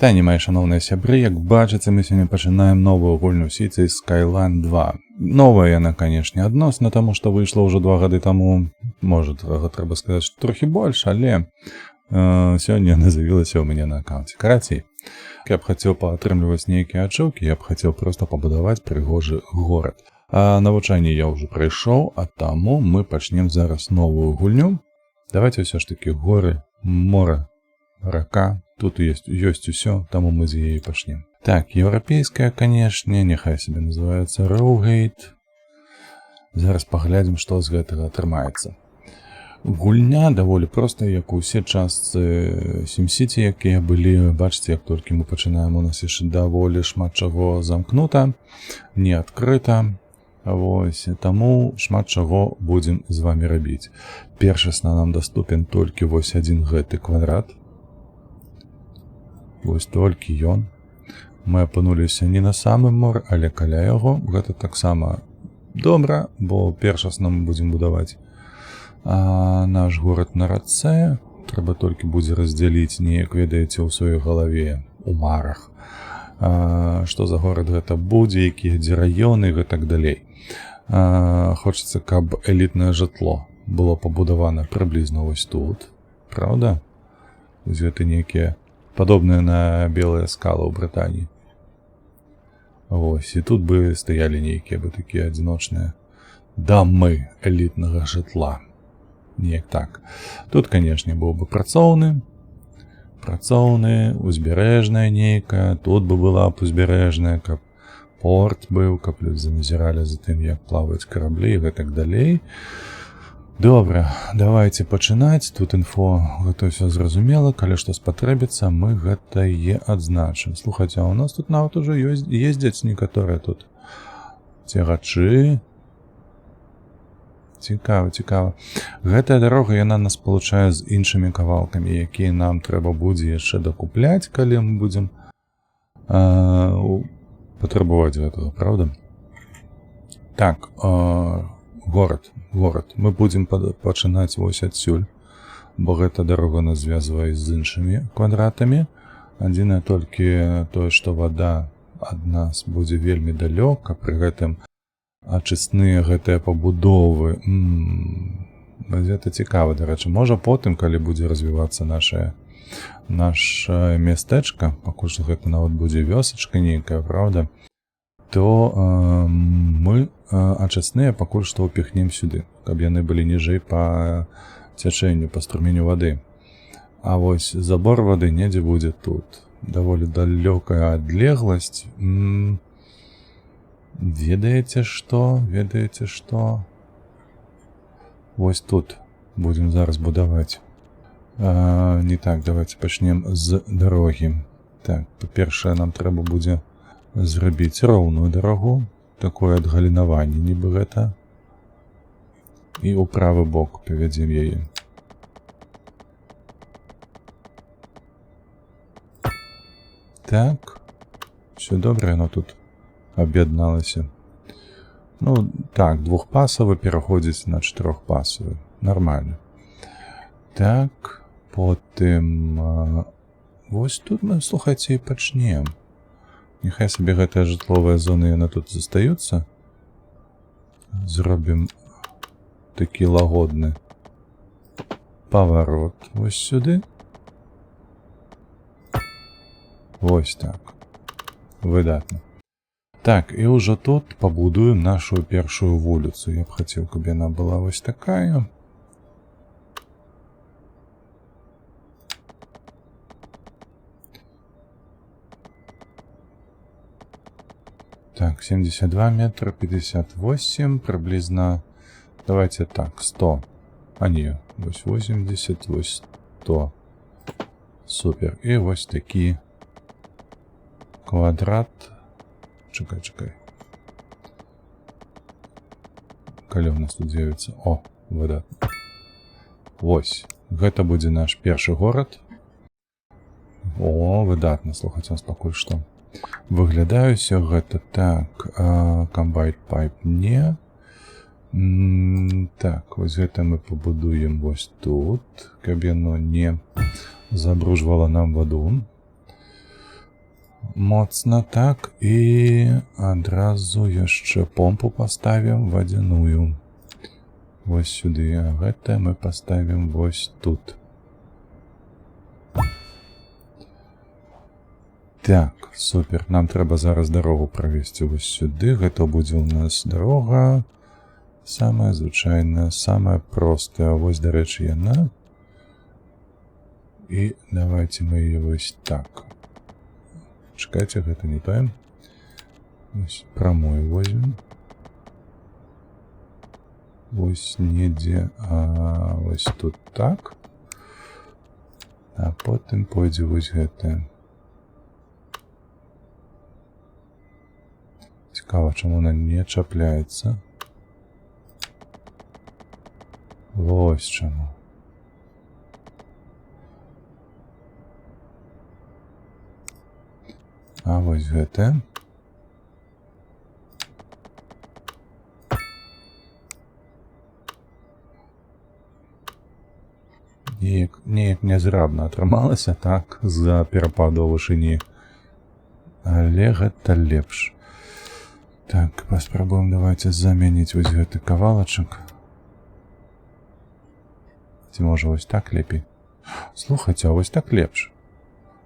Вітанне, мае шаноўныя сябры, як бачыце, мы сёння пачынаем новую гульню Cities Skyline 2. Новая яна, канешне, адносна таму, што выйшла ўжо 2 гады таму, можа, трэба сказаць, што трохі больш, але сёння яна з'явілася ў мяне на аккаунце. Карацей, я б хацеў паатрымліваць нейкія ачоўкі, я б хацеў проста пабудаваць прыгожы горад. А навучанне я ўжо прайшоў, а таму мы пачнем зараз новую гульню. Давайте ўсё ж такі горы, мора, рака. Тут ёсць усё, таму мы з яе пачнем. Так, еўрапейская, канешне, няхай сабе называецца Rowgate. Зараз паглядзім, што з гэтага атрымаецца. Гульня даволі простая, як у усе частцы SimCity, якія былі. Бачыце, як толькі мы пачынаем, у нас яшчэ даволі шмат чаго замкнута, не адкрыта. Вось, таму шмат чаго будзем з вами рабіць. Першасна нам даступен толькі вось адзін гэты квадрат. Вось толькі ён. Мы апынуліся не на самым мор, але каля яго. Гэта таксама добра, бо першасна мы будзем будаваць наш горад на рацэ. Трэба толькі будзе раздзяліць, неяк ведаеце, ў сваёй галаве, у марах. Што за горад гэта будзе, якія дзе раёны і гэтак далей. Хочацца, каб элітнае жытло было пабудавана прыблізна вось тут. Праўда? Вось гэта нейкія падобныя на белыя скалы ў Брытаніі. Вось, і тут бы стаялі нейкія бы такія адзіночныя дамы элітнага жытла. Неяк так. Тут, канешне, быў бы працоўны, узбярэжная нейкая, тут бы была б узбярэжная, каб порт быў, каб людзі назіралі за тым, як плаваюць караблі і гэтак далей. Добра, давайте пачынаць. Тут інфо, гэта ўсё зразумела. Калі што спатрэбіцца, мы гэта і адзначым. Слухайце, а у нас тут нават ужо ездзяць некаторыя тут цягачы. Цікава. Гэтая дарога, яна нас спалучае з іншымі кавалкамі, якія нам трэба будзе яшчэ дакупляць, калі мы будзем патрабаваць гэтага, правда? Так, горад. Мы будзем пачынаць вось адсюль, бо гэта дарога нас звязвае з іншымі квадратамі. Адзінае толькі тое, што вада ад нас будзе вельмі далёка, пры гэтым ачысныя гэтыя пабудовы. Гэта цікава, дарэчы. Можа потым, калі будзе развівацца наша мястэчка, пакуль што гэта нават будзе вёсачка нейкая, правда, то мы ачысныя пакуль што ўпіхнем сюды, каб яны былі ніжэй па цячэнню, па струменю вады. А вось забор вады недзе будзе тут. Даволі далёкая адлегласць. Ведаеце што? Вось тут будзем зараз будаваць. Не так, давайте пачнем з дарогі. Так, па-першае, нам трэба будзе зрабіць роўную дарогу, такое адгалінаванне нібы гэта, і ў правы бок павядзем яе. Так, все добра, яно тут аб'ядналася. Ну, так, двухпасавы пераходзіць на чатырохпасавы. Нармальна. Так, потым вось тут мы, слухайце, і пачнем. Няхай сабе гэтая жытловая зона, яна тут застаюцца. Зробім такі лагодны паварот вось сюды. Вось так. Выдатна. Так, і ўжо тут пабудуем нашу першую вуліцу. Я б хацеў, каб яна была вось такая. Так, 72 метра, 58, приблизно, давайте так, 100, а не, вось 80, вось 100, супер, і вось такі квадрат, чакай, калі у нас тут з'явіцца, выдатна, вось, гэта будзе наш першы горад, выдатна, слухайце, нас пакуль што. Выглядаю ўсё гэта так, Combined Pipe не. Так, вось гэта мы пабудуем вось тут, каб яно не забружвала нам ваду. Моцна так. І адразу яшчэ помпу паставім вадзяную. Вось сюды. А гэта мы паставім вось тут. Так, супер. Нам трэба зараз дарогу правесці вось сюды. Гэта будзе ў нас дарога. Самая звычайная, самая простая. Вось, дарэчы, яна. І давайте мы яе вось так. Чакайце, гэта не тое. Вось прамую возьмем. Вось недзе, вось тут так. А потым пойдзе вось гэтае. Цікава, чаму она не чапляецца. Вось чаму. А вось гэтае. Неяк нязрабна атрымалася так з-за перападу вышыні. Але гэта лепш. Так, паспрабуем давайте замяніць вось гэты кавалачак. Ці можа вось так лепей? Слухайце, а вось так лепш.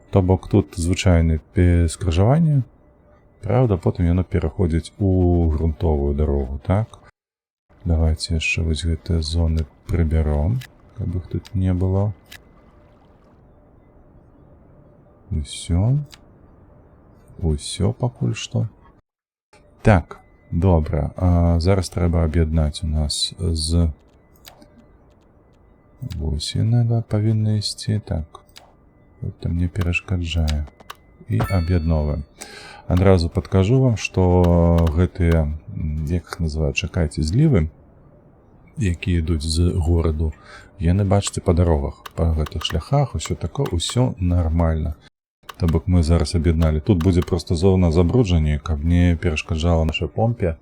То бок тут звычайны скрыжаванне. Правда, потым яно пераходзіць у грунтовую дарогу, так? Давайте яшчэ вось гэтыя зоны прыбяром, каб іх тут не было. Усё. Усё пакуль што. Так, добра. Зараз трэба аб'яднаць у нас з... Вось яна павінна ісці. Так. Гэта мне перашкаджае. І аб'ядноваем. Адразу падкажу вам, што гэтыя, як іх называюць, чакайце, злівы, якія ідуць з гораду, яны, бачыце, па дарогах, па гэтых шляхах, усё такое, усё нармальна. То бок мы зараз аб'ядналі. Тут будзе проста зона забруджання, каб не перашкаджала нашай помпе,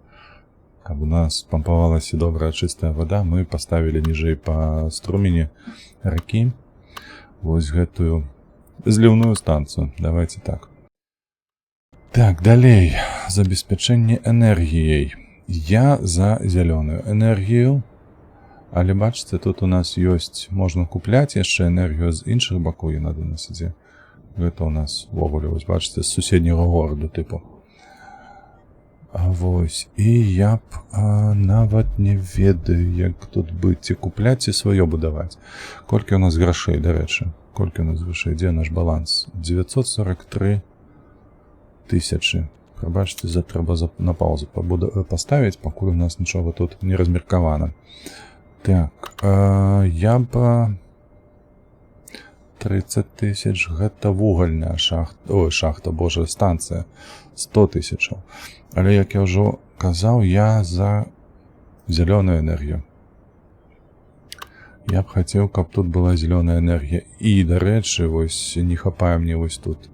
каб у нас пампавалася добрая чыстая вода, мы паставілі ніжэй па струмені ракі вось гэтую зліўную станцыю. Давайте так. Так, далей. Забеспячэнне энергіяй. Я за зялёную энергію. Але бачыце, тут у нас ёсць, можна купляць яшчэ энергію з іншых бакоў, яна да нас ідзе. Гэта у нас ввогуле, вось бачыце, з суседняга гораду тыпу. Вось. І я б нават не ведаю, як тут быць, ці купляць, ці сваё будаваць. Колькі у нас грашэй, дарэчы? Колькі у нас грашэй? Дзе наш баланс? 943 тысячы. Прабачце, трэба на паузу паставіць, пакуль у нас нічога тут не размеркавана. Так, я б... 30 тысяч, гэта вугальная шахта, ой, шахта, боже, станцыя, 100 тысячаў. Але, як я ўжо казаў, я за зялёную энергію. Я б хацеў, каб тут была зялёная энергія. І, дарэчы, вось, не хапае мне вось тут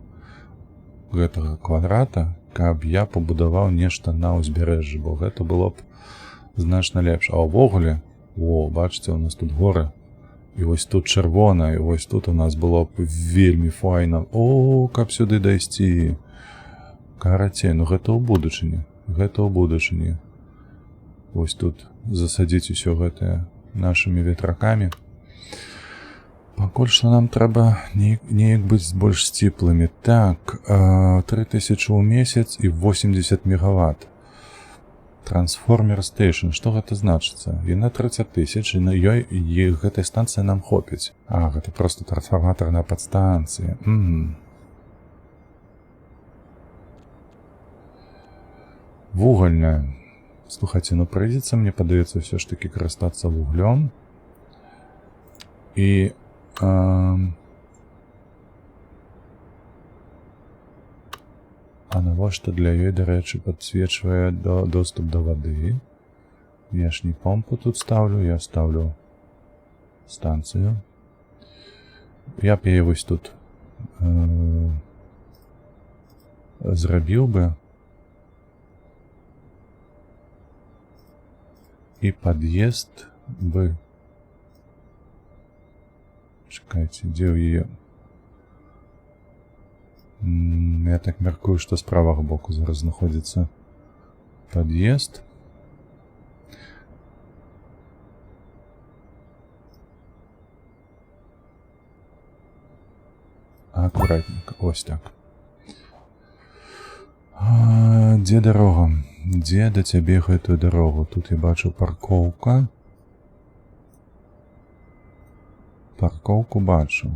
гэтага квадрата, каб я пабудаваў нешта на ўзбярэжжы, бо гэта было б значна лепш. А ўвогуле, о, бачыце, у нас тут горы. І вось тут чырвона, і вось тут у нас было б вельмі файна. О, каб сюды дайсці. Карацей, ну гэта ў будучыні. Гэта ў будучыні. Вось тут засадзіць усё гэтае нашымі ветракамі. Пакуль што нам трэба неяк быць больш сціплымі. Так, 3000 ў месяц і 80 мегаватт. Transformer Station. Што гэта значыцца? Яна 30 тысяч, і на ёй гэтай станцыі нам хопіць. А, гэта проста трансформатарная падстанцыя. Вугальная. Слухайце, ну прыйдзецца, мне падаецца, ўсё ж такі карыстацца вуглём. І... А навошта для ёй, дарэчы, падсвечвае доступ да вады. Я ж не помпу тут ставлю, я ставлю станцыю. Я б яе вось тут зрабіў бы. І пад'езд бы... Чакайце, дзе ў яе... Я так мяркую, што з правага боку зараз знаходзіцца пад'езд. Аккуратненько, ось так. Дзе дарога? Дзе да цябе гэтую дарогу? Тут я бачу паркоўка. Паркоўку бачу.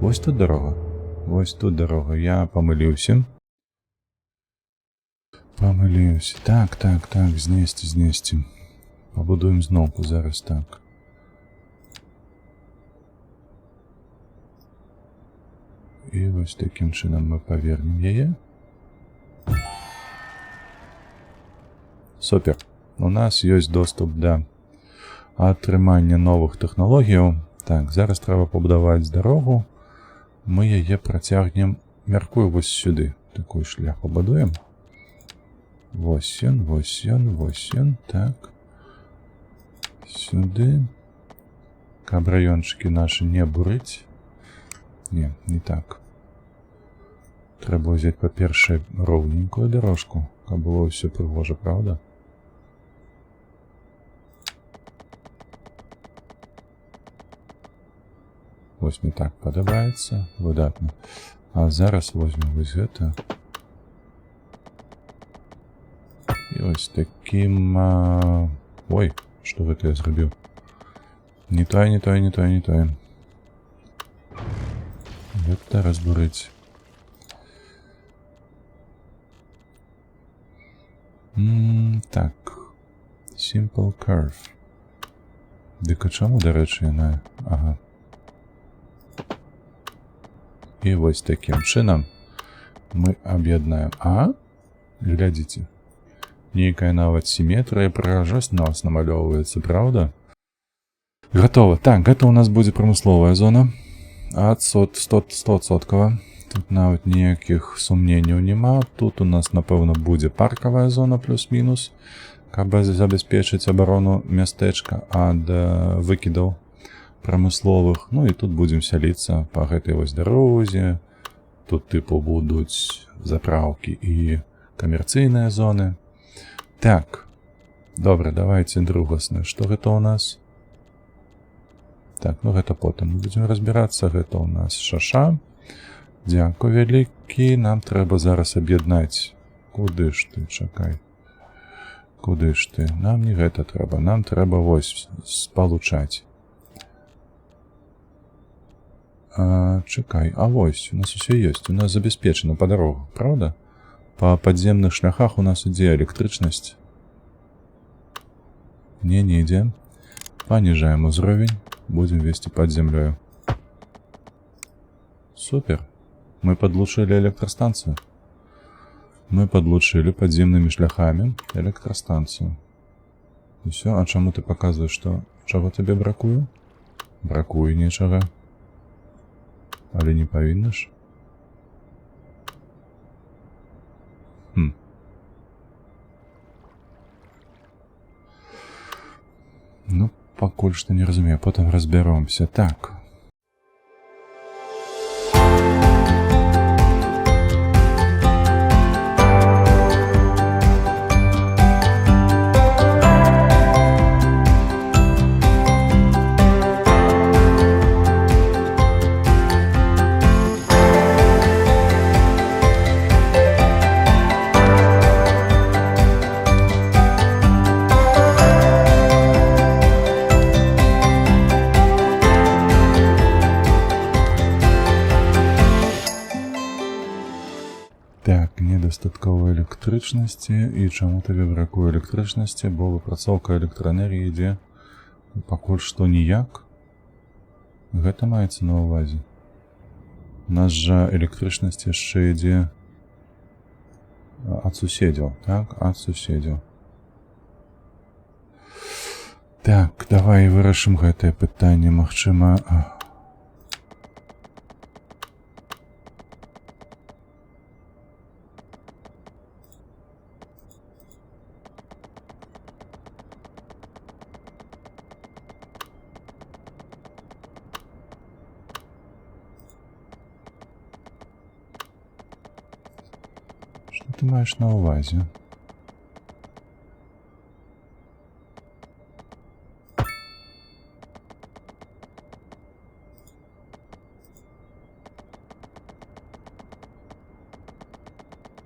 Вось тут дарога. Вось тут дарога. Я памыліўся. Так, знесці. Пабудуем зноўку зараз так. І вось такім чынам мы павернем яе. Супер. У нас ёсць доступ да атрымання новых тэхналогіяў. Так, зараз трэба пабудаваць дарогу. Мы яе працягнем, мяркую, вось сюды. Такой шлях пабудуем. Вось ён. Так. Сюды. Каб раёнчыкі нашы не бурыць. Не так. Трэба ўзяць, па-першае, роўненькую дарожку, каб было ўсё прыгожа, правда? Вось мне так падабаецца. Выдатна. А зараз возьмем вось гэта. І вось такім... Ой, што гэта я зрабіў? Не тое. Гэта разбурыць. Так. Simple curve. Дык а чаму, дарэчы, яна... Ага. І вось такім чынам мы аб'яднаем. Глядзіце. Нейкая нават сіметрыя, прыгажосць на вас намалёўваецца, правда? Гатова. Так, гэта у нас будзе прамысловая зона. 100%. Тут нават ніякіх сумненняў няма. Тут у нас, напэўна, будзе паркавая зона плюс-мінус, каб забяспечыць абарону мястэчка ад выкідаў прамысловых. Ну і тут будзем сяліцца па гэтай вось дарозе. Тут тыпу будуць запраўкі і камерцыйныя зоны. Так, добра, давайце другасна. Што гэта ў нас? Так, ну гэта потым мы будзем разбірацца. Гэта ў нас шаша. Дзякуй вялікі. Нам трэба зараз аб'яднаць. Куды ж ты, чакай. Куды ж ты? Нам не гэта трэба. Нам трэба вось спалучаць. Чакай, вось, у нас усё ёсць. У нас забяспечана па дарогах, правда? Па падземных шляхах у нас ідзе электрычнасць. Не ідзе. Паніжаем узровень. Будем весці пад зямлёю. Супер. Мы подлучили электростанцию. Мы подлучили подземными шляхами электростанцию. И все. А чему ты показываешь, что чего тебе бракуе? Бракуе нечага. Але не павінна ж? Ну, пакуль што не разумею, потым разбяромся. Так. Недастаткова электрычнасці. І чаму табе бракуе электрычнасці? Бо выпрацоўка электраэнергіі ідзе пакуль што ніяк. Гэта маецца на ўвазе. У нас жа электрычнасць яшчэ ідзе ад суседзяў, так? Ад суседзяў. Так, давай вырашым гэтае пытанне, магчыма... ты маєш на увазі?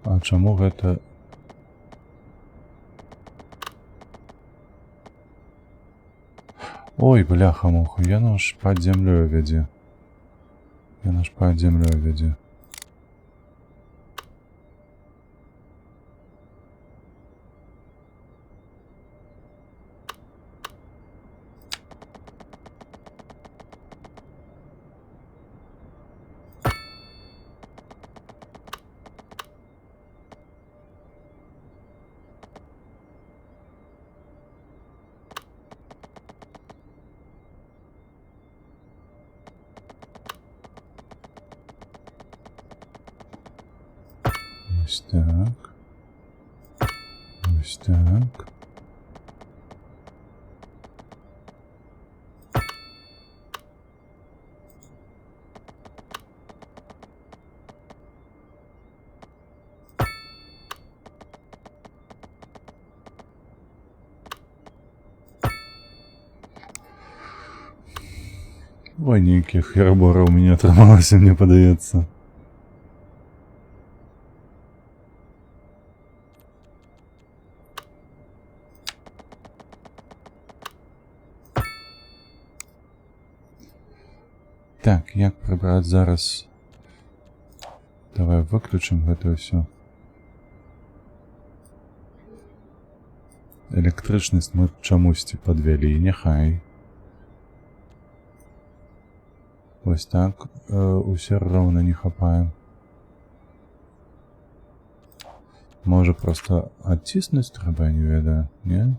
А чаму гэта... Ой, бляха-муха, яно ж пад зямлёю вядзе. Яно ж пад зямлёю вядзе. Ось так. Ось так. Ой, ніяких хероборів мені отрималося, мені подається. Так, як прибрати зараз? Давай виключимо гэта все. Электрычнасць мы чамусьці падвялі, няхай. Ось так, усё роўна не хапае. Можа просто адціснуць трэба, не ведаю, не?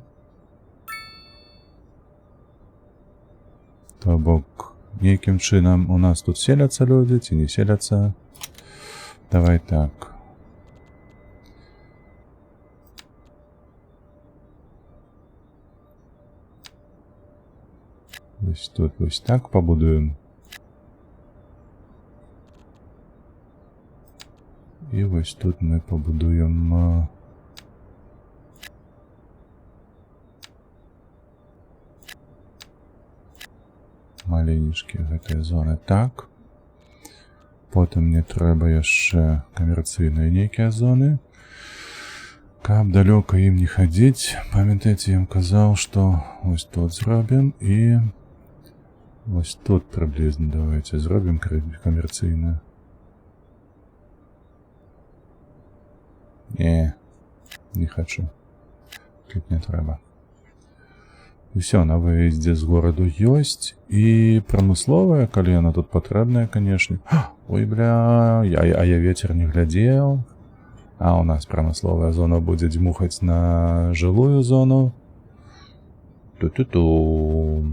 То бок, нейкім чынам у нас тут селяцца людзі, ці не селяцца? Давай так. Вось тут вось так пабудуем. І вось тут мы пабудуем... маленечкі гэтыя зоны. Так. Потым мне трэба яшчэ камерцыйныя нейкія зоны. Каб далёка ім не хадзіць, памятаеце, я вам казаў, што вось тут зробім і вось тут прыблізна давайте зробім камерцыйна. Не хочу. Тут не трэба. Усё на выездзе з гораду ёсць і прамысловая, калі яна тут патрэбная, канешне. Ой, бля, я ветер не глядзеў. А у нас прамысловая зона будзе дзьмухаць на жылую зону. Ту-ту-ту.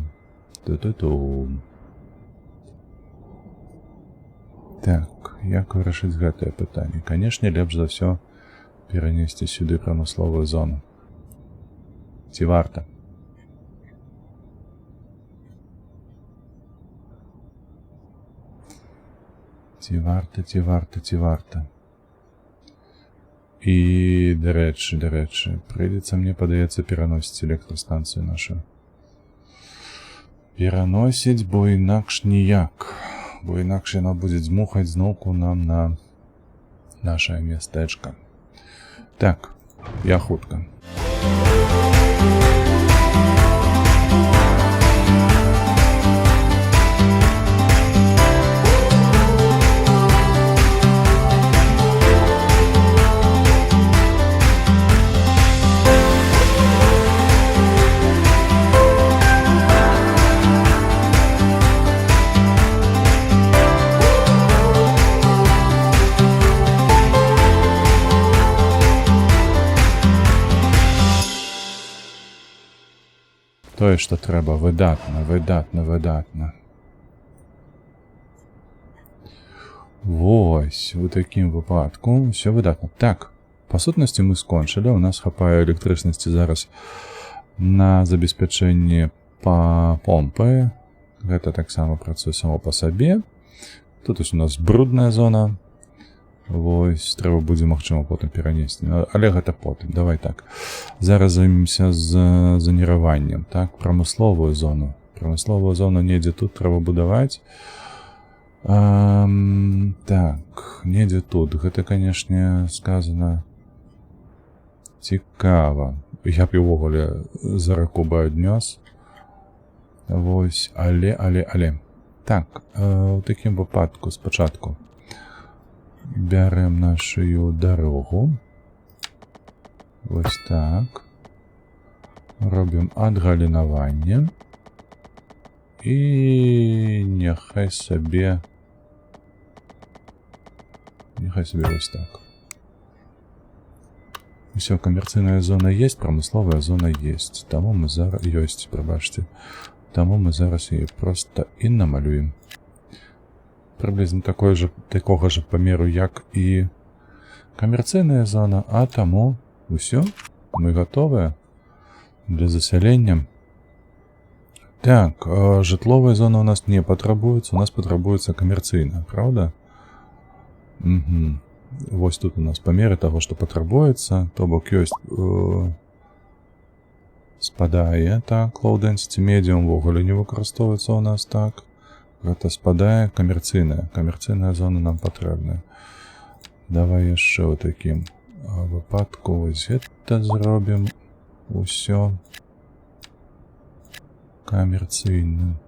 Ту-ту-ту. Так, як вырашыць гэтае пытанне? Канешне, лепш за ўсё перанесці сюды прамысловую зону. Ці варта? Ці варта. І, дарэчы, прыйдзецца, мне падаецца, пераносіць электрастанцыю нашу. Пераносіць, бо інакш ніяк. Бо інакш яна будзе дзьмухаць зноўку нам на нашае мястэчка. Так, я хутка. Тое, што трэба, выдатна. Вось, у такім выпадку ўсё выдатна. Так, па сутнасці мы скончылі, у нас хапае электрычнасці зараз на забеспячэнне па помпы. Гэта таксама працуе само па сабе. Тут у нас брудная зона. Вось, трэба будзе, магчыма, потым перанесці. Але гэта потым. Давай так. Зараз займемся з заніраваннем. Так, прамысловую зону. Прамысловую зону недзе тут трэба будаваць. Так, недзе тут. Гэта, канешне, сказана цікава. Я б увогуле за раку бы аднёс. Вось, але. Так, у такім выпадку спачатку бярем нашу дарогу. Вось так. Робім адгалінаванне. І няхай сабе вось так. Усё, камерцыйная зона есть, прамысловая зона есть. Таму мы зараз ёсць, прабачце. Таму мы зараз яе проста і намалюем. Прыблізна такога ж памеру, як і камерцыйная зона, а таму усё, мы гатовыя для засялення. Так, жытловая зона у нас не патрабуецца, у нас патрабуецца камерцыйная, правда? Угу. Вось тут у нас памеры таго, што патрабуецца, то бок ёсць спадае, так, low density medium ввогуле не выкарыстоўваецца у нас, так. Гэта спадае камерцыйная. Камерцыйная зона нам патрэбная. Давай яшчэ ў такім выпадку вось гэта зробім. Усё камерцыйна.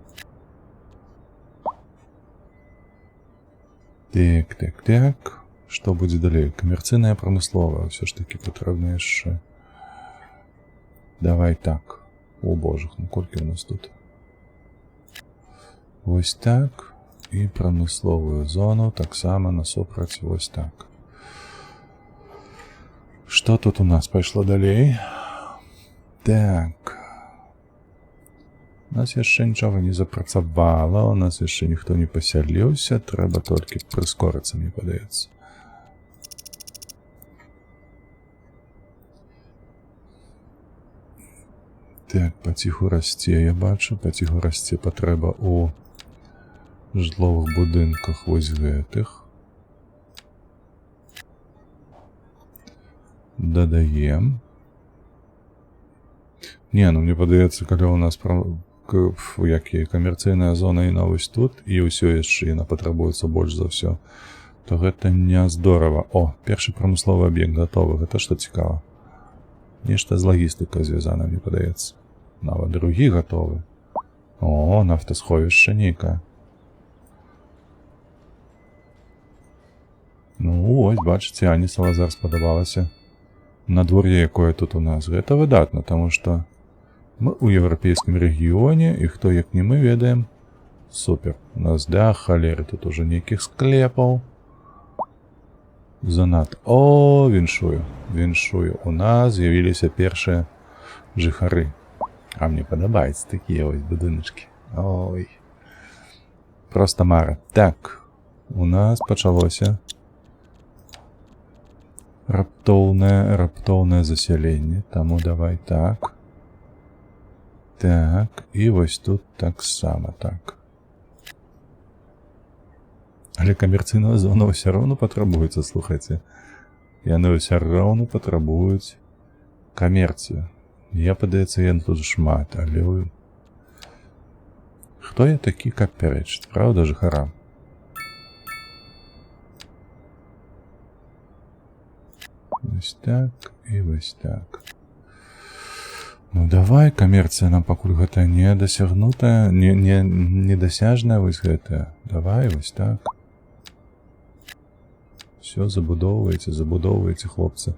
Так. Што будзе далей? Камерцыйная прамысловая. Ўсё ж такі патрэбна яшчэ. Давай так. О божах, ну колькі у нас тут? Вось так. І прамысловую зону таксама насупраць вось так. Што тут у нас пайшло далей? Так. У нас яшчэ нічога не запрацавала, у нас яшчэ ніхто не пасяліўся, трэба толькі прыскорыцца, мне падаецца. Так, паціху расце, я бачу, паціху расце патрэба ў жытловых будынках вось гэтых. Дадаем. Не, ну мне падаецца, калі у нас камерцыйная зона і на вось тут, і ўсё яшчэ яна патрабуецца больш за ўсё, то гэта не здорава. О, першы прамысловы аб'ект гатовы, гэта што цікава. Нешта з лагістыкай звязана, мне падаецца. Нават другі гатовы. О, нафтасховішча нейкае. Ну, ось, бачыце, Ані Салазар спадабалася. Надвор'е, якое тут у нас. Гэта выдатна, таму што мы ў еўрапейскім рэгіёне, і хто як не мы ведаем. Супер. У нас да халеры тут ужо нейкіх склепаў. Занадта. О, віншую. У нас з'явіліся першыя жыхары. А мне падабаюцца такія ось будыначкі. Ой. Проста мара. Так. У нас пачалося раптоўнае засяленне. Таму давай так. Так. І вось тут таксама так. Але камерцыйная зона ўсё роўна патрабуецца, слухайце. Яны ўсё роўна патрабуюць камерцыю. Я, падаецца, яны тут шмат, але... Хто я такі, каб пярэчыць, правда, жыхарам? Вось так і вось так. Ну, давай, камерцыя нам пакуль гэта не дасягнутая, недасяжная вось гэтая. Давай, вось так. Все, забудоўваеце, хлопцы.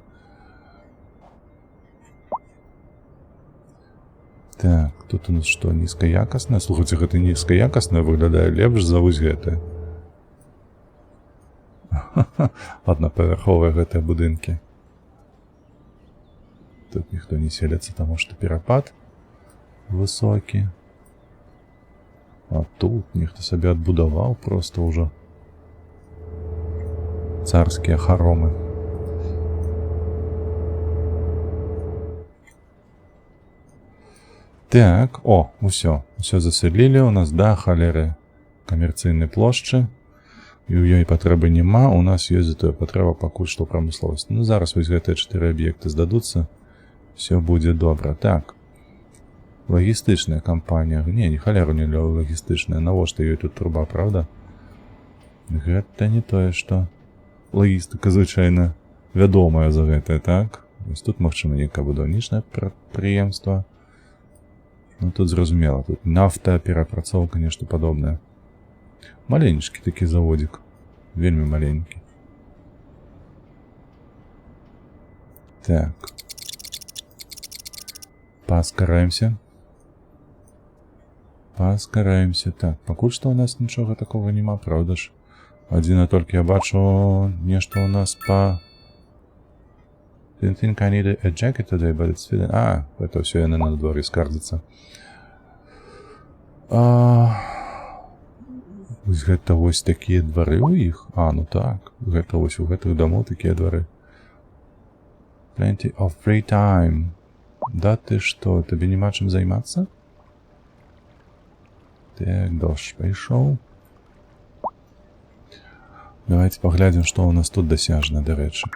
Так, тут у нас што, нізкаякаснае? Слухайце, гэта нізкаякаснае выглядае лепш за вось гэтае. Аднапавярховыя гэтыя будынкі. Тут ніхто не селіцца, таму што перапад высокі. А тут нехто сабе адбудаваў проста ўжо царскія харомы. Так, усё засялілі, у нас да халеры камерцыйнай плошчы. І ў ёй патрэбы няма, у нас ёсць затое патрэба пакуль што прамысловасць. Ну, зараз вось гэтыя 4 аб'екты здадуцца, все будзе добра. Так. Лагістычная кампанія. Не халеру не лагістычная. Навошта ёй тут труба, правда? Гэта не тое, што лагістыка звычайна вядомая за гэтае, так? Вось тут, магчыма, нейкае будаўнічнае прадпрыемства. Ну, тут зразумела. Тут нафта, перапрацоўка, нешта падобнае. Маленечкі такі заводик. Вельмі маленькі. Так. Паскараемся. Паскараемся. Так, пакуль што ў нас нічога такога няма, правда ж? Адзіна толькі я бачу нешта ў нас па... Didn't think I needed a jacket today, but it's fitting. Гэта ўсё яны на дворе скардзяцца. Вось гэта вось такія двары ў іх? Ну так. Гэта вось у гэтых дамоў такія двары. Plenty of free time. Да ты што, табе няма чым займацца? Так, дождж пайшоў. Давайте паглядзім, што ў нас тут дасяжна, дарэчы.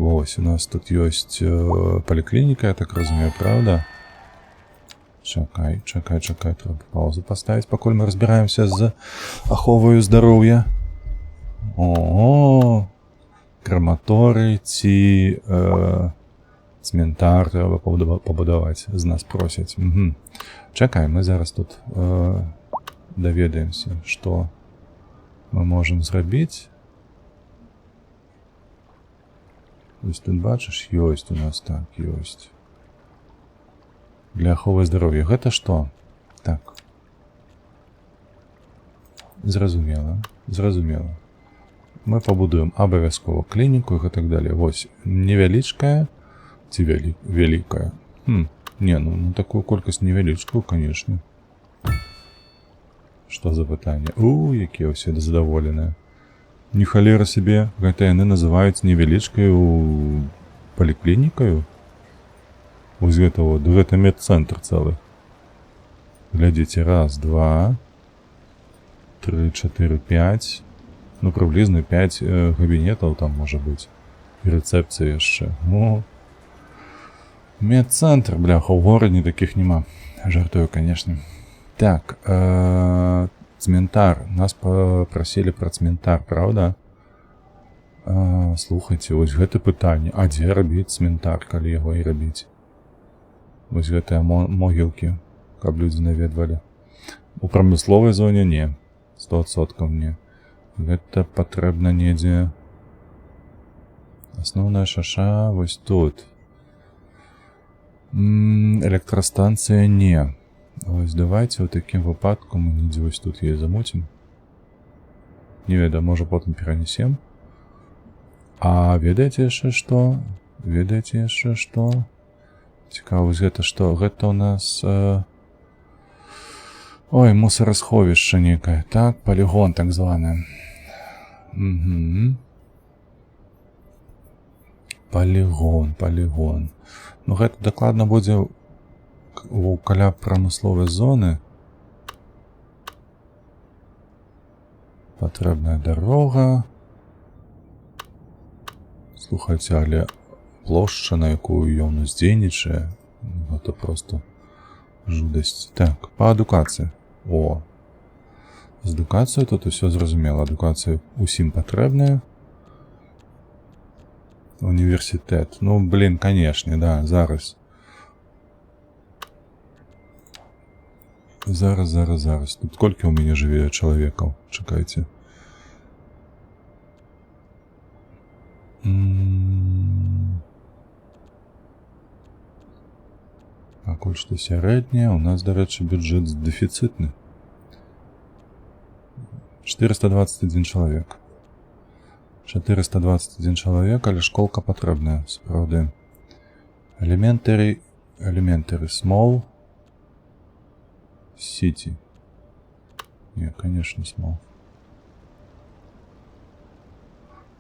Вось, у нас тут ёсць паліклініка, я так разумею, правда? Чакай, трэба паузу паставіць, пакуль мы разбіраемся з аховаю здароўя. Краматорый ці цментар трэба пабудаваць, з нас просяць. Чакай, мы зараз тут даведаемся, што мы можам зрабіць. Вось тут бачыш, ёсць у нас, так, ёсць. Для аховы здароўя. Гэта што? Так. Зразумела. Мы пабудуем абавязкова клініку і так далее. Вось, невялічкая ці вялікая? Не, ну такую колькасць невялічкую, канешне. Што за пытанне? Якія ўсе задаволеныя. Не халера сабе, гэта яны называюць невялічкаю паліклінікаю. Вось гэта вот, гэта медцэнтр цэлы. Глядзіце, 1, 2, 3, 4, 5. Ну, прыблізна 5 кабінетаў там можа быць. І рэцэпцыя яшчэ. Медцэнтр, бляха, у горадзе такіх няма. Жартую, канешне. Так, цментар. Нас попросили про цментар, правда? Слухайте, вось гэта пытанне. А дзе рабіць цментар, калі яго і рабіць? Вось гэтыя могілкі, каб людзі наведвалі. У прамысловай зоне не. 100% не. Гэта патрэбна недзе. Асноўная шаша вось тут. Электрастанцыя не. Вось давайте ў такім выпадку мы недзе вось тут яе замуцім. Не ведаю, можа потым перанесем. А ведаеце яшчэ што? Цікава, вось гэта што? Гэта у нас... мусарасховішча некае. Так, полігон так званы. Полігон. Ну гэта дакладна будзе каля прамысловай зоны. Патрэбная дарога. Слухайце, але плошча, на якую ён уздзейнічае, гэта просто жудасць. Так, па адукацыі. З адукацыяй тут усё зразумела. Адукацыя усім патрэбная. Універсітэт. Ну, канешне, да, зараз. Зараз. Тут колькі ў мяне жыве чалавекаў? Чакайце. Пакуль што сярэдняе, у нас, дарэчы, бюджэт дэфіцытны. 421 чалавек. 421 чалавек, але школка патрэбная, сапраўды. Elementary small. City. Не, конечно, small.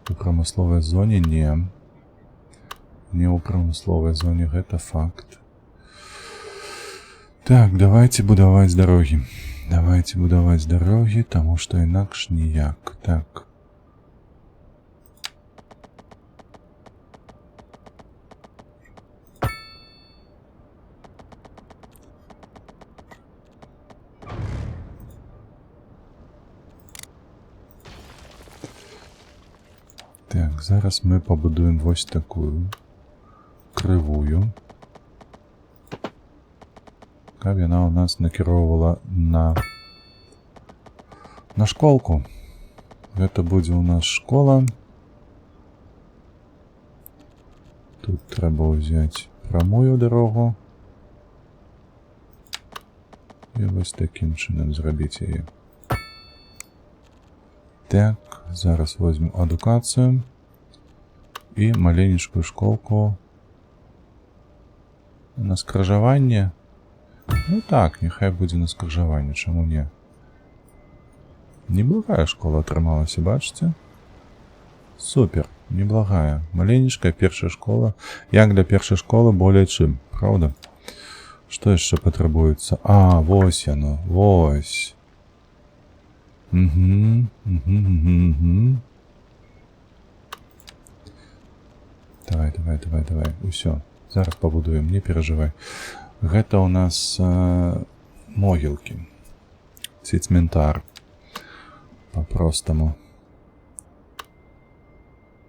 У прамысловай зоне не. Не у прамысловай зоне, гэта факт. Так, давайте будаваць дарогі. Давайте будовать дороги, тому что інакш ніяк. Так. Так, зараз ми побудуємо ось таку кривую. Яка вона у нас накеровувала на школку. Это буде у нас школа. Тут треба взяти прямую дорогу. І ось таким чином зробити її. Так, зараз візьму адукацію. І маленьку школку на скрижування. Ну так, нехай буде на скрижування, чому ні? Неблагая школа отрималася, бачите? Супер, неблагая. Маленечкая першая школа. Як для першей школы более чим, правда? Что еще потребуется? А, вось оно, вось. Угу. Давай. Усё. Зараз побудуем, не переживай. Гэта у нас могілки. Ці цментар. По-простому.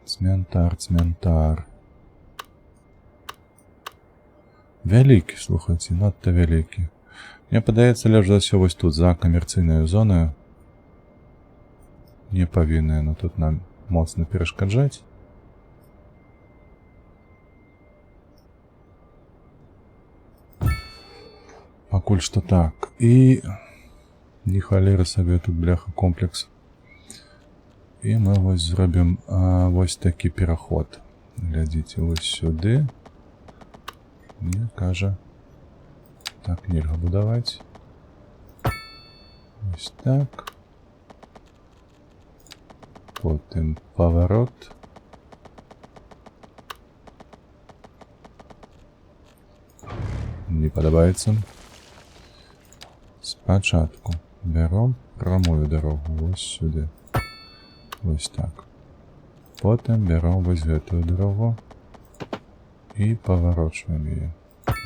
Цментар. Вялікі, слухайце, надта вялікі. Мне падаецца, лепш за ўсё вось тут, за камерцыйнаю зонаю. Не павінна яно тут нам моцна перашкаджаць. Пакуль што так. І не халеры сабе тут, бляха, комплекс. І мы вось зробім вось такі пераход. Глядзіце, вось сюды. Не, кажа. Так, нельга будаваць. Вось так. Потым паварот. Не падабаецца. Спачатку бяром прамую дарогу вось сюды. Вось так. Потым бяром вось гэтую дарогу і паварочваем яе.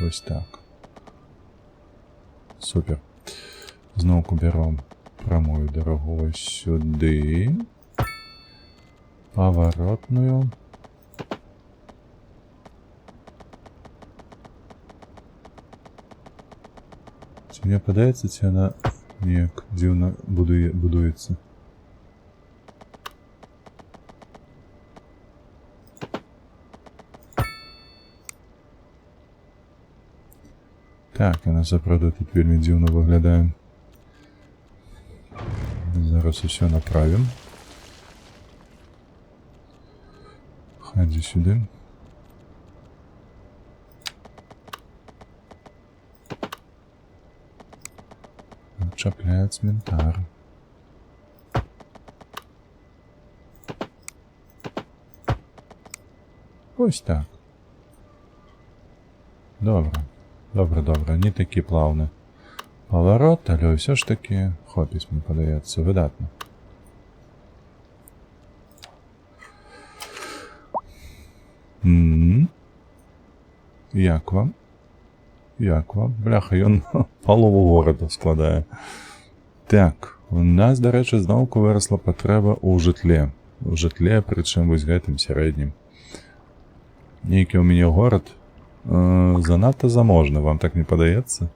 Вось так. Супер. Зноўку бяром прамую дарогу вось сюды. Паваротную. Ці мне падаецца, ці яна неяк дзіўна будуецца. Так, яна сапраўды тут вельмі дзіўна выглядае. Зараз усё направім. Хадзі сюды. Чапляе цментар. Ось так. Добра. Не такі плавны паварот, але ўсё ж такі хопіць, мне падаецца, выдатна. Як вам? Бляха, ён палову горада складае. Так, у нас, дарэчы, зноўку вырасла патрэба ў жытле. У жытле, прычым вось гэтым сярэднім. Нейкі ў мяне горад занадта заможны, вам так не падаецца?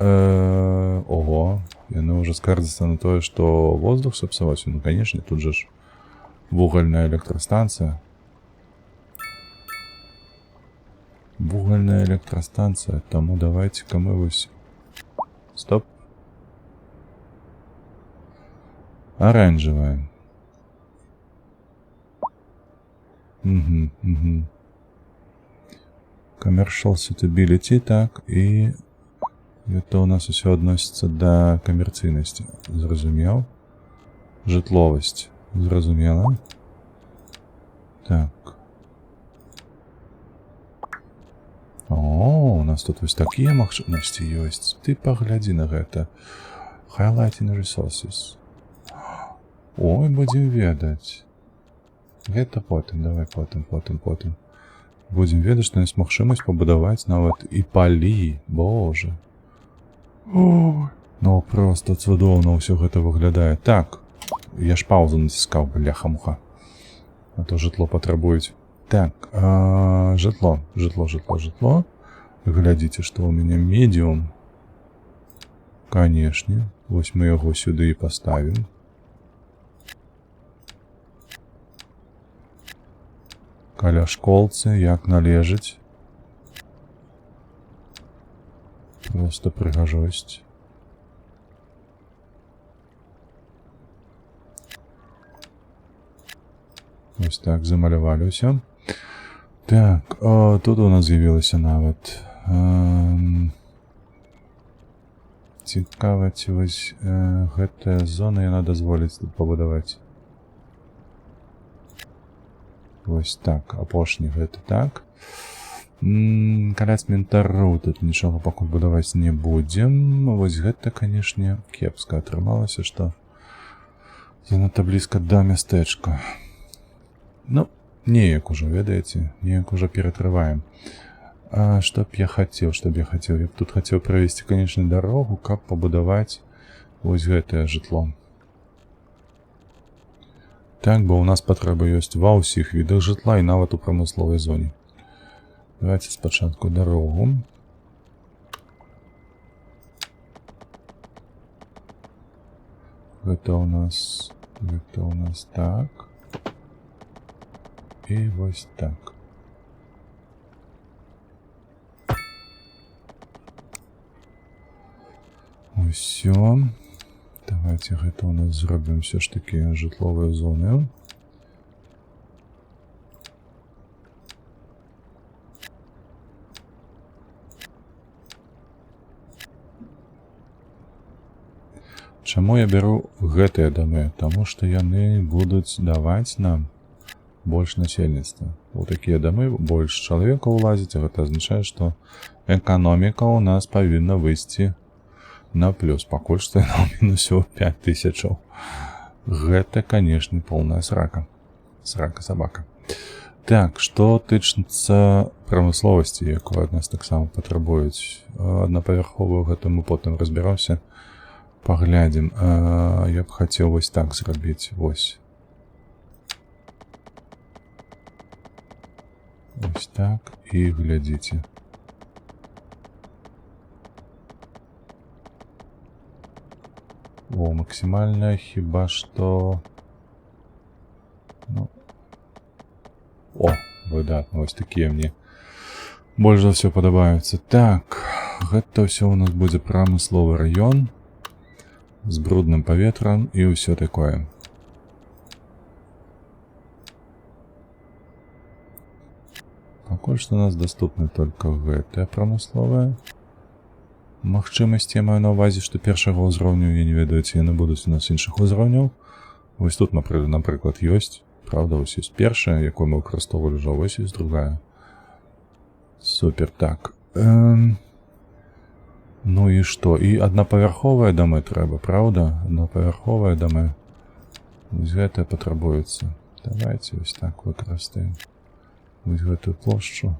Ого, яны ўжо скардзяцца на тое, што воздух сапсаваць. Ну, канешне, тут жа ж вугальная электрастанцыя. Вугальная электрастанцыя, таму давайте-ка мы вось... Стоп. Оранжевая. Commercial suitability, так, і гэта у нас усё адносіцца да камерцыйнасці. Зразумеў. Жытловасць. Зразумела. Так. О, у нас тут вось такія магчымасці ёсць. Ты паглядзі на гэта. Highlighting resources. Ой, будзем ведаць. Гэта потым, давай потым. Будзем ведаць, што ёсць магчымасць пабудаваць нават і палі. Боже. Ой. Ну, просто цудоўна ўсё гэта выглядае. Так, я ж паузу націскаў, бляха-муха. А то жытло патрабуюць. Так, жытло. Глядзіце, што ў мяне медіум. Канешне. Вось мы яго сюды і паставім. Каля школцы, як належыць. Просто прыгажосць. Ось так, замалявалі ўсё. Так, тут у нас з'явілася нават. Цікава, ці вось гэтая зона яна дазволіць тут пабудаваць. Вось так, апошні гэта так. Каля цментару тут нічога пакуль будаваць не будзем. Вось гэта, канешне, кепска атрымалася, што занадта блізка да мястэчка. Ну, неяк ужо, ведаеце, неяк ужо ператрываем. А што б я хацеў? Я б тут хацеў правесці, канешне, дарогу, каб пабудаваць вось гэтае жытло. Так, бо ў нас патрэба ёсць ва ўсіх відах жытла і нават у прамысловай зоне. Давайте спачатку дарогу. Гэта ў нас так. І вось так. Усё. Давайте гэта ў нас зробім все ж такі жытловыя зоны. Чаму я бяру гэтыя дамы? Таму што яны будуць даваць нам больш насельніцтва. У такія дамы больш чалавека ўлазіць, а гэта азначае, што эканоміка ў нас павінна выйсці на плюс. Пакуль што яна ў мінусе 5000. Гэта, канешне, полная срака. Срака-сабака. Так, што тычыцца прамысловасці, якую ад нас таксама патрабуюць. Аднапавярховую гэта мы потым разбіромся. Паглядзім. Я б хацеў вось так зрабіць. Вось. Вось так. І глядзіце. О, максімальна хіба што... Ну... О, выдатна. Вось такія мне больш за ўсё падабаюцца. Так, гэта ўсё у нас будзе прамысловы раён з брудным паветрам і ўсё такое. Пакуль што у нас доступны только гэтая прамысловая магчымасці. Я маю на ўвазе, што першага ўзроўню, я не ведаю, ці яны будуць у нас іншых узроўняў. Вось тут, напрыклад, ёсць. Правда, вось ёсць першая, якую мы выкарыстоўвалі ўжо, вось ёсць другая. Супер, так. Ну і што? І аднапавярховыя дамы трэба, правда? Аднапавярховыя дамы. Вось гэтая патрабуецца. Давайте вось так выкарыстаем. Вось гэтую плошчу.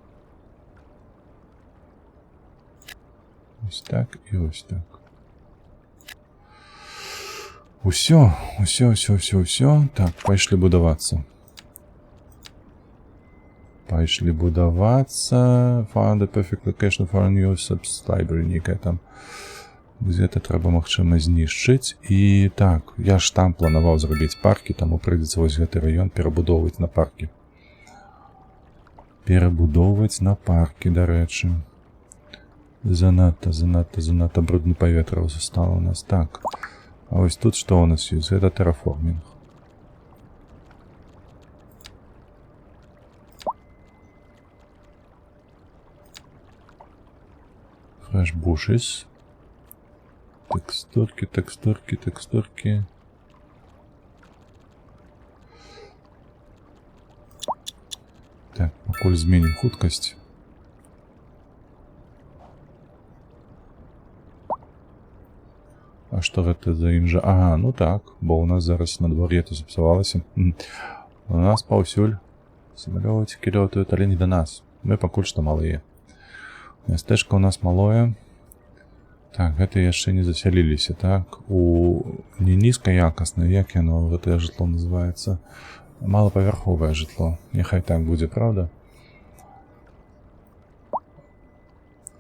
Вось так і вось так. Усё. Так, пайшлі будавацца. Find the perfect location for a new subscriber. Некая там. Где-то трэба, магчыма, знішчыць. І так, я ж там планаваў зрабіць паркі, таму прыйдзецца вось гэты раён перабудоўваць на паркі. Дарэчы. Занадта брудны паветраў застала у нас. Так. А вось тут што у нас ёсць? Гэта тэрраформінг. Fresh bushes. Текстурки. Так, пакуль зменім хуткасць. што гэта за ім жа? Ага, ну так, бо ў нас зараз надвор'е-то запсавалася. У нас паўсюль самалёцікі лётаюць, але не да нас. Мы пакуль што малыя. Мястэчка ў нас малое. Так, гэта яшчэ не засяліліся, так? У не нізкаякаснае, як яно, гэтае жытло называецца? Малапавярховае жытло. Няхай так будзе, правда?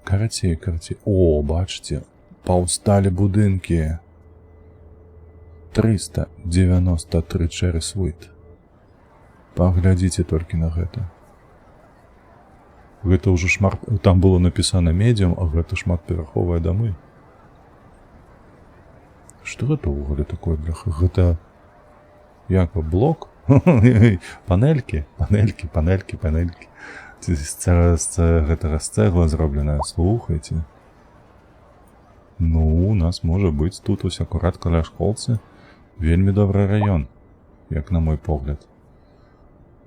Карацей. О, бачыце, паўсталі будынкі. 393 Чэрыс Уайт. Паглядзіце толькі на гэта. Гэта ўжо шмат... Там было напісана медзям, а гэта шматпавярховыя дамы. Што гэта ўвогуле такое, бляха? Гэта... Як блок? Панелькі. Гэтага з цэгла зробленая, слухайце. Ну, у нас можа быць тут ось акурат каля школцы. Вельмі добры раён, як на мой погляд.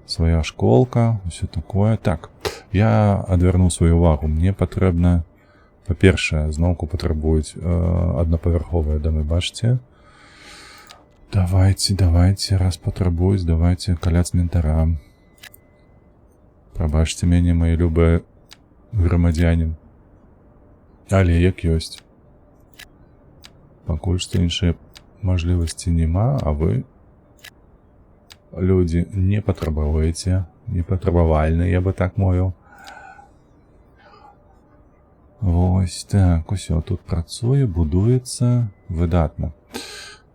Свая школка, усё такое. Так, я адвярнуў сваю увагу. Мне патрэбна, па-першае, зноўку патрабуюць аднапавярховыя дамы, бачыце? Давайте, раз патрабуюць, давайте каля цментара. Прабачце мяне, мае любыя грамадзяне. Але як ёсць. Пакуль што іншыя мажлівасці няма, а вы, людзі, не патрабуеце, не патрабавальны, я бы так мовіў. Вось так, усё тут працуе, будуецца, выдатна.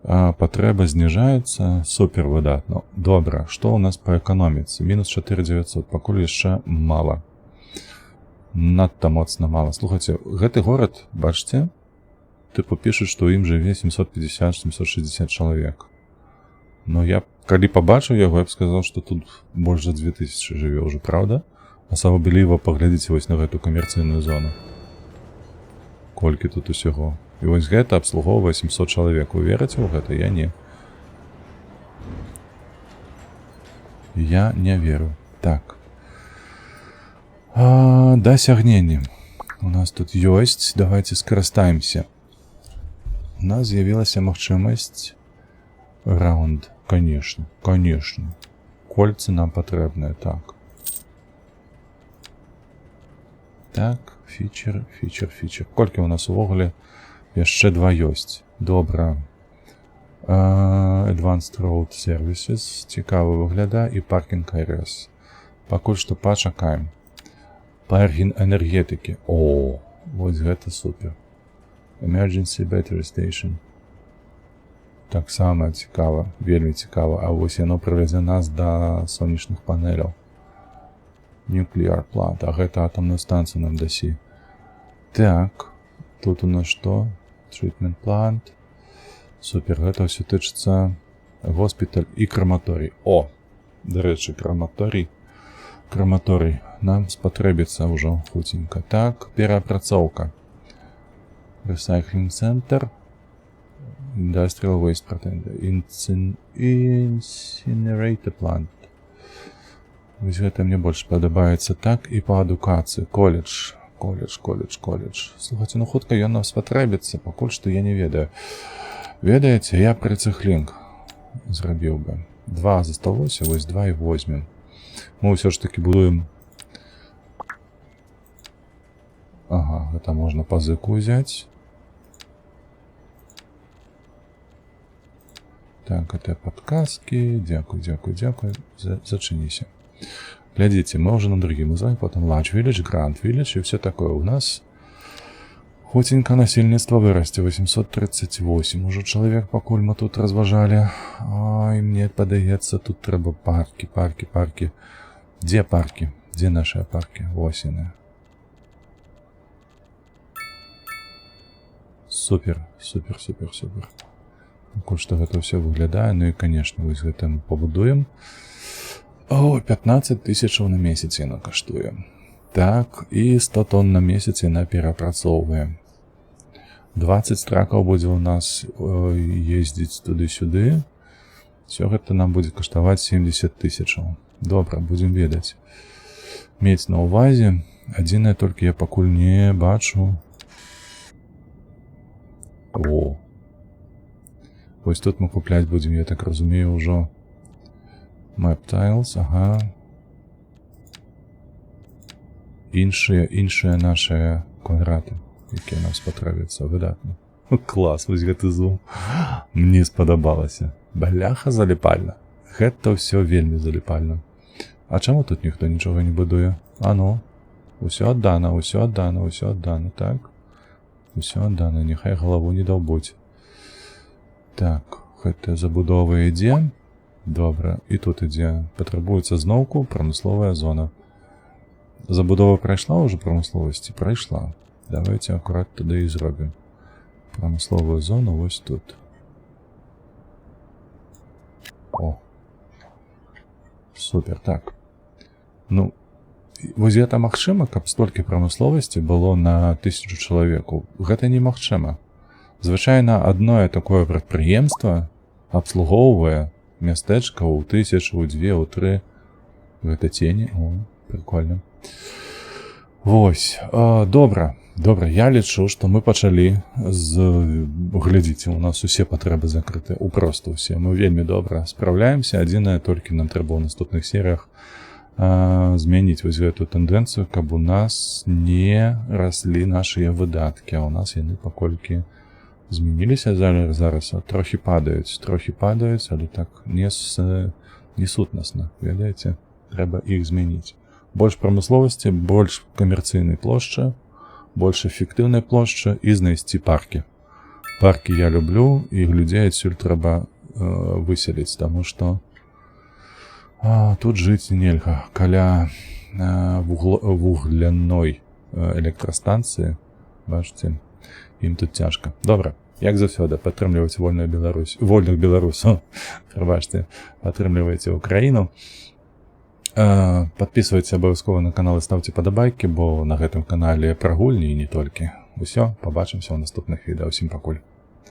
Патрэба зніжаецца, супер выдатна. Добра, што ў нас па эканоміцы? Мінус 4900, пакуль яшчэ мала. Надта моцна мала. Слухайце, гэты горад, бачыце, тыпу пішуць, што ў ім жыве 750-760 чалавек. Но я, калі пабачыў яго, я б сказаў, што тут больш за 2000 жыве ўжо, правда? Асабіліва паглядзіце вось на гэту камерцыйную зону. Колькі тут усяго. І вось гэта абслугоўвае 700 чалавек. Вы верыце ў гэта? Я не. Я не веру. Так. Дасягненні. У нас тут ёсць. Давайте скарыстаемся. У нас з'явілася магчымасць раунд. Конечно. Кольцы нам патрэбныя. Так. Так. Фічер. Колькі у нас увогуле? Яшчэ 2 ёсць. Добра. Advanced Road Services. Цікава выглядае. І Parking Areas. Пакуль што пачакаем. Паркінг энергетыкі. О, вось гэта супер. Emergency Battery Station. Таксама цікава. Вельмі цікава. А вось яно прывязе нас да сонечных панеляў. Nuclear Plant. А гэта атомную станцыю нам дасі. Так. Тут у нас што? Treatment Plant. Супер. Гэта ўсё тычыцца госпіталь і краматорый. О! Дарэчы, краматорый. Нам спатрэбіцца ўжо хуценька. Так, пераапрацоўка. Recycling Center. Industrial Waste Processing. Incinerator Plant. Вось гэта мне больш падабаецца. Так, і па адукацыі. Коледж. Слухайце, ну хутка ён нам спатрэбіцца, пакуль што я не ведаю. Ведаеце, я прыцыхлінг зрабіў бы. 2 засталося, вось 2 і возьмем. Мы ўсё ж такі будуем. Ага, гэта можна пазыку ўзяць. Так, гэта падказкі. Дзякуй. Зачыніся. Глядзіце, мы ўжо на другім узровні, потым Large Village, Grand Village і все такое. У нас хуценька насельніцтва вырасце. 838 ужо чалавек, пакуль мы тут разважалі. Ой, мне падаецца, тут трэба паркі. Дзе паркі? Дзе нашыя паркі? Вось яны. Супер. Пакуль што гэта ўсё выглядае. Ну і, канешне, вось гэта мы пабудуем. О, 15 000 на месяц яна каштуе. Так, і 100 тонн на месяц яна перапрацоўвае. 20 тракаў будзе у нас ездзіць туды-сюды. Все гэта нам будзе каштаваць 70 000. Добра, будзем ведаць. Мець на ўвазе. Адзінае толькі я пакуль не бачу. О, Вось тут мы купляць будзем, я так разумею, ўжо Map Tiles, ага. Іншыя нашыя квадраты, якія нам спатрэбяцца, выдатна. Клас, вось гэты зум. Мне спадабалася. Бляха заліпальна. Гэта ўсё вельмі заліпальна. А чаму тут ніхто нічога не будуе? А ну, усё аддана, так? Усё аддана, няхай галаву не даўбуць. Так, гэта забудова ідзе. Добра, і тут ідзе. Патрабуецца зноўку прамысловая зона. Забудова прайшла ўжо прамысловасці? Прайшла. Давайте акурат тады і зробім. Прамысловую зону вось тут. О. Супер, так. Ну, вось гэта магчыма, каб столькі прамысловасці было на 1000 чалавекаў. Гэта немагчыма. Звычайна адное такое прадпрыемства абслугоўвае мястэчка ў 1000, у 2, у 3. Гэта тені. О, прикольно. Вось. Добра. Добра, я лічу, што мы пачалі глядзіце, у нас усе патрэбы закрыты, упросту усе. Мы вельмі добра спраўляемся. Адзінае, толькі нам трэба ў наступных серыях змяніць вось гэтую тэндэнцыю, каб у нас не раслі нашыя выдаткі, а у нас яны паколькі змяніліся зараз, трохі падаюць, але так не сутнасна, ведаеце, трэба іх змяніць. Больш прамысловасці, больш камерцыйнай плошчы, больш эфектыўнай плошчы і знайсці паркі. Паркі я люблю, і людзей адсюль трэба выселіць, таму што тут жыць нельга. Каля вугляной электрастанцыі, бачыце, ім тут цяжка. Добра, як заўсёды, падтрымлівайце вольных беларусаў, прабачце, падтрымлівайце Украіну. Падпісвайце абавязкова на канал і ставце падабайкі, бо на гэтым канале пра гульні і не толькі. Усё, пабачымся ў наступных відэа. Усім пакуль.